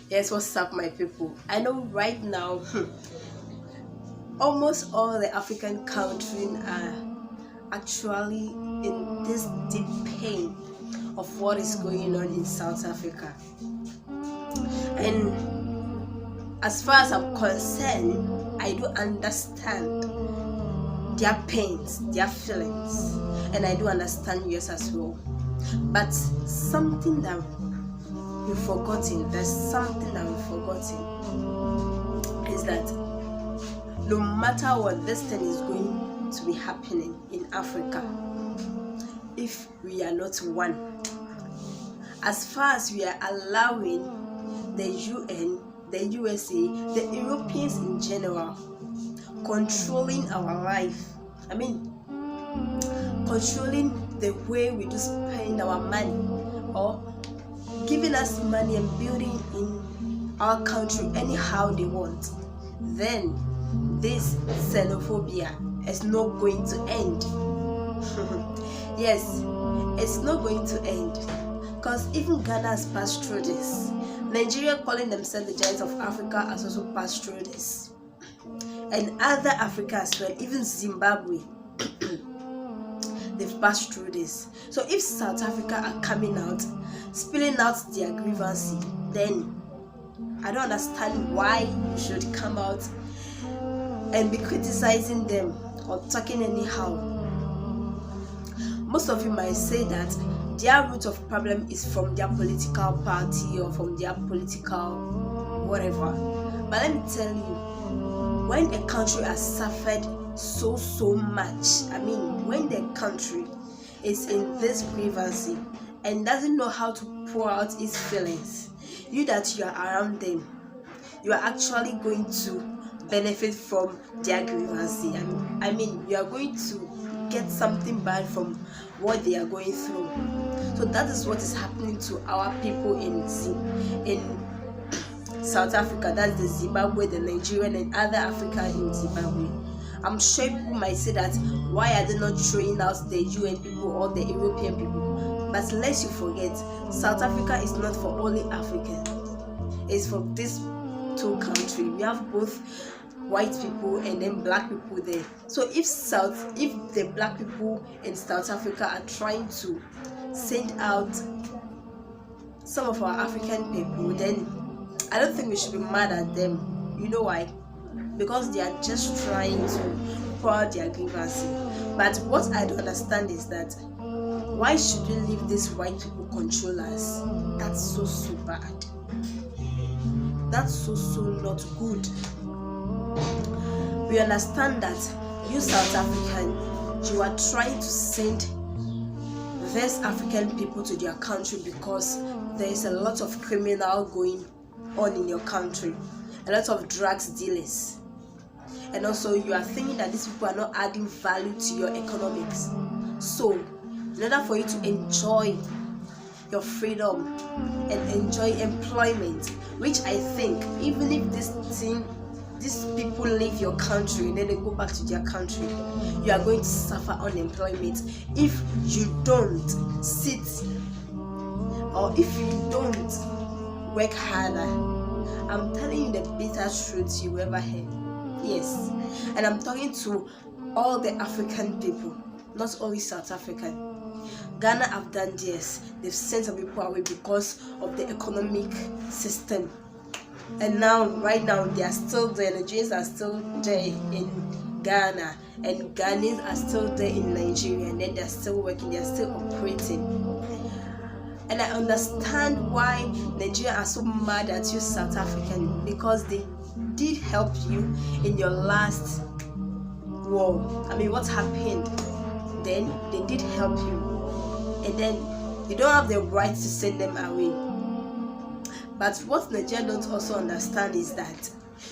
Yes, what's up, my people? I know right now, almost all the African countries are actually in this deep pain of what is going on in South Africa. And as far as I'm concerned, I do understand their pains, their feelings, and I do understand yours as well. But something that we've forgotten, there's something that we've forgotten, is that no matter what, this thing is going to be happening in Africa if we are not one. As far as we are allowing the UN, the USA, the Europeans in general controlling our life, controlling the way we do spend our money, or giving us money and building in our country anyhow they want, then this xenophobia is not going to end. Yes, it's not going to end, because even Ghana has passed through this. Nigeria, calling themselves the giants of Africa, has also passed through this, and other Africa as well, even Zimbabwe. They've passed through this. So if South Africa are coming out, spilling out their grievances, then I don't understand why you should come out and be criticizing them or talking anyhow. Most of you might say that their root of problem is from their political party or from their political whatever. But let me tell you, when a country has suffered so much, when the country is in this grievance and doesn't know how to pour out its feelings, you that you are around them, you are actually going to benefit from their grievance. You are going to get something bad from what they are going through. So that is what is happening to our people in South Africa. That's the Zimbabwe, the Nigerian, and other Africa in Zimbabwe. I'm sure people might say that why are they not throwing out the UN people or the European people? But lest you forget, South Africa is not for only Africans. It's for these two countries. We have both white people and then black people there. So if the black people in South Africa are trying to send out some of our African people, then I don't think we should be mad at them. You know why? Because they are just trying to pour out their grievances. But what I don't understand is that why should we leave these white people control us? That's so bad. That's so not good. We understand that you South African, you are trying to send these African people to their country because there is a lot of criminal going on in your country, a lot of drugs dealers, and also you are thinking that these people are not adding value to your economics. So in order for you to enjoy your freedom and enjoy employment, which I think even if these people leave your country and then they go back to their country, you are going to suffer unemployment if you don't sit or if you don't work harder. I'm telling you the bitter truth you ever heard. Yes, and I'm talking to all the African people, not only South African. Ghana have done this. They've sent some people away because of the economic system. And right now, they are still there. Nigerians are still there in Ghana, and Ghanaians are still there in Nigeria, and then they're still working, they're still operating. And I understand why Nigeria are so mad at you, South African, because they did help you in your last war. What happened? Then they did help you, and then you don't have the right to send them away. But what Nigeria don't also understand is that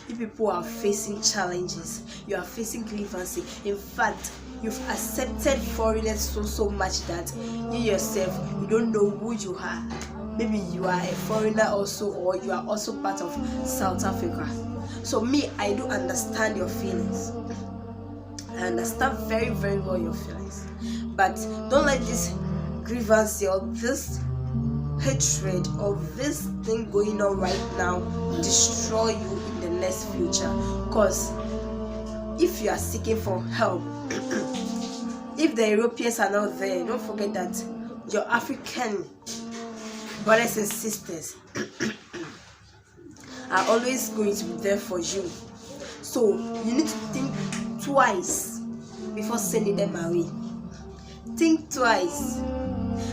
you people are facing challenges, you are facing grievances. In fact, you've accepted foreigners so much that you yourself, you don't know who you are. Maybe you are a foreigner also, or you are also part of South Africa. So me, I do understand your feelings. I understand very well your feelings. But don't let this grievance or this hatred of this thing going on right now destroy you in the next future. Because if you are seeking for help, if the Europeans are not there, don't forget that your African brothers and sisters are always going to be there for you. So you need to think twice before sending them away. Think twice.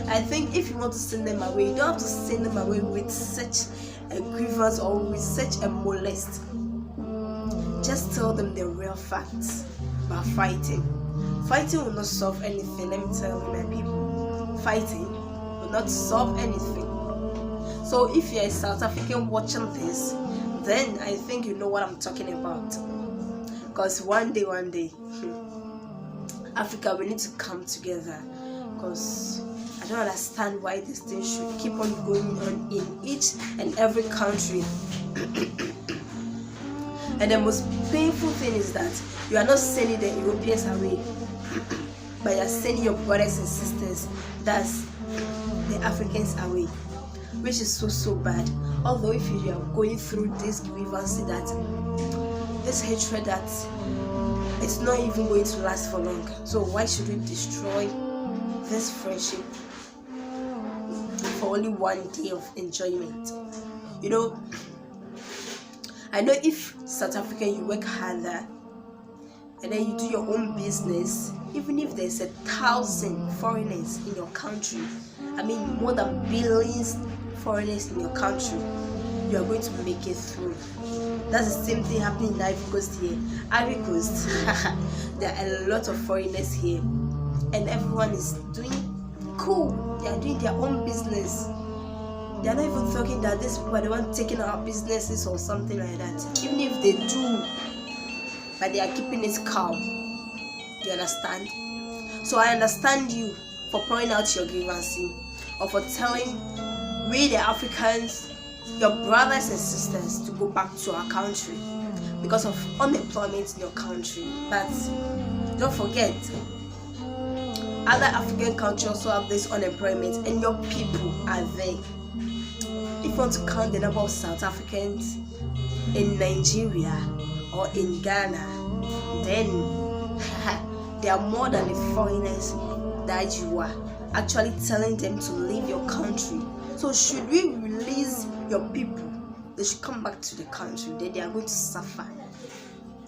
I think if you want to send them away, you don't have to send them away with such a grievance or with such a molest. Just tell them the real facts about fighting. Fighting will not solve anything. Let me tell you, my people, fighting will not solve anything. So if you're a South African watching this, then I think you know what I'm talking about. Because one day, Africa, we need to come together. Because I don't understand why this thing should keep on going on in each and every country. And the most painful thing is that you are not sending the Europeans away, but you are sending your brothers and sisters, that's the Africans, away, which is so bad. Although if you are going through this grievance, that this hatred, that it's not even going to last for long. So why should we destroy this friendship for only one day of enjoyment? You know, I know if South Africa, you work harder and then you do your own business, even if there's 1,000 foreigners in your country, I mean more than billions foreigners in your country, you are going to make it through. That's the same thing happening in Ivory Coast here. Ivory Coast, there are a lot of foreigners here, and everyone is doing cool. They are doing their own business. They are not even talking that these people are the ones taking our businesses or something like that. Even if they do, but they are keeping it calm. You understand? So I understand you for pouring out your grievances, or for telling we the Africans, your brothers and sisters, to go back to our country because of unemployment in your country. But don't forget, other African countries also have this unemployment, and your people are there. If you want to count the number of South Africans in Nigeria or in Ghana, then there are more than the foreigners that you are actually telling them to leave your country. So should we release your people, they should come back to the country, then they are going to suffer.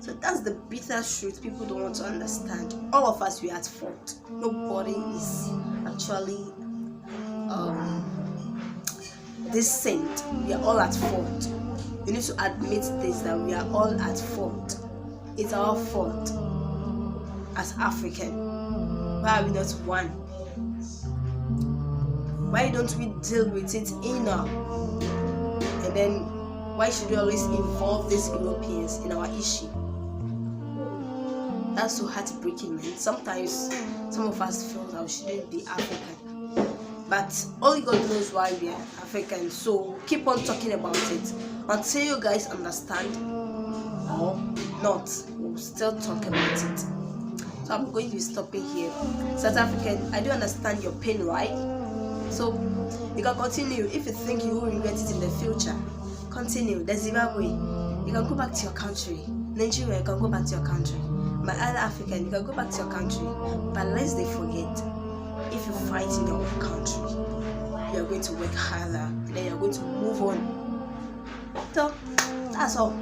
So that's the bitter truth people don't want to understand. All of us, we are at fault. Nobody is actually this saint. We are all at fault. You need to admit this, that we are all at fault. It's our fault as African. Why are we not one? Why don't we deal with it inner? And then why should we always involve these Europeans in our issue? That's so heartbreaking, man. Sometimes some of us feel that we shouldn't be African, but only God knows why we are African. So keep on talking about it until you guys understand, or not, we'll still talk about it. So I'm going to be stopping here. South African, I do understand your pain, right? So you can continue. If you think you will regret it in the future, continue. The Zimbabwe, you can go back to your country. Nigeria, you can go back to your country. My other African, you can go back to your country. But lest they forget, if you fight in your own country, you are going to work harder, and then you are going to move on. So that's all.